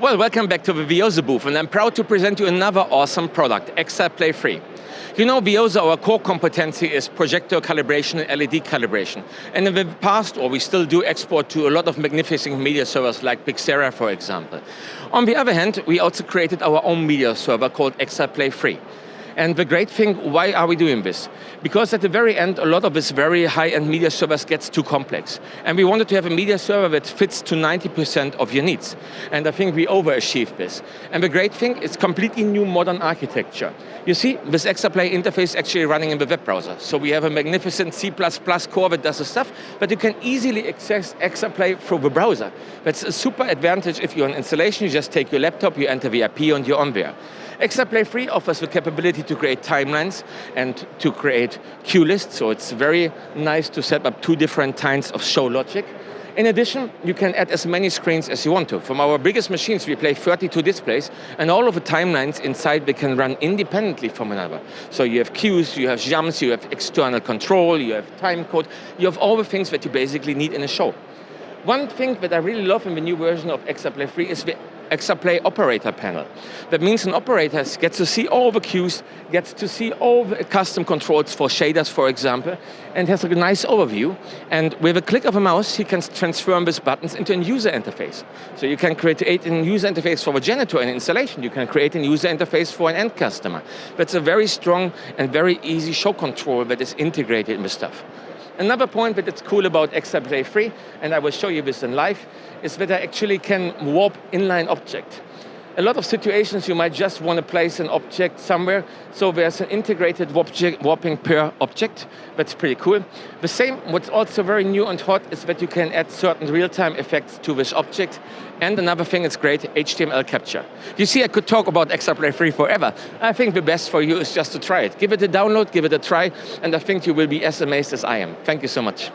Well, welcome back to the VIOSO booth, and I'm proud to present you another awesome product, EXAPLay 3. You know, VIOSO, our core competency is projector calibration and LED calibration. And in the past, or we still do export to a lot of magnificent media servers like Pixera, for example. On the other hand, we also created our own media server called EXAPLay 3. And the great thing, why are we doing this? Because at the very end, a lot of this very high-end media servers gets too complex. And we wanted to have a media server that fits to 90% of your needs. And I think we overachieved this. And the great thing, it's completely new modern architecture. You see, this EXAPLay interface actually running in the web browser. So we have a magnificent C++ core that does the stuff, but you can easily access EXAPLay through the browser. That's a super advantage if you're on installation. You just take your laptop, you enter the IP, and you're on there. EXAPLay 3 offers the capability to create timelines and to create queue lists, so it's very nice to set up two different kinds of show logic. In addition, you can add as many screens as you want to. From our biggest machines, we play 32 displays, and all of the timelines inside, they can run independently from another. So you have queues, you have jumps, you have external control, you have time code, you have all the things that you basically need in a show. One thing that I really love in the new version of EXAPLay 3 is the EXAPLay operator panel. That means an operator gets to see all the queues, gets to see all the custom controls for shaders, for example, and has a nice overview. And with a click of a mouse, he can transform these buttons into a user interface. So you can create a user interface for a janitor in installation. You can create a user interface for an end customer. That's a very strong and very easy show control that is integrated in the stuff. Another point that is cool about EXAPLay 3, and I will show you this in live, is that I actually can warp inline object. A lot of situations you might just want to place an object somewhere, so there's an integrated warping per object. That's pretty cool. The same, what's also very new and hot, is that you can add certain real-time effects to this object. And another thing that's great, HTML capture. You see, I could talk about EXAPLay 3 forever. I think the best for you is just to try it. Give it a download, give it a try, and I think you will be as amazed as I am. Thank you so much.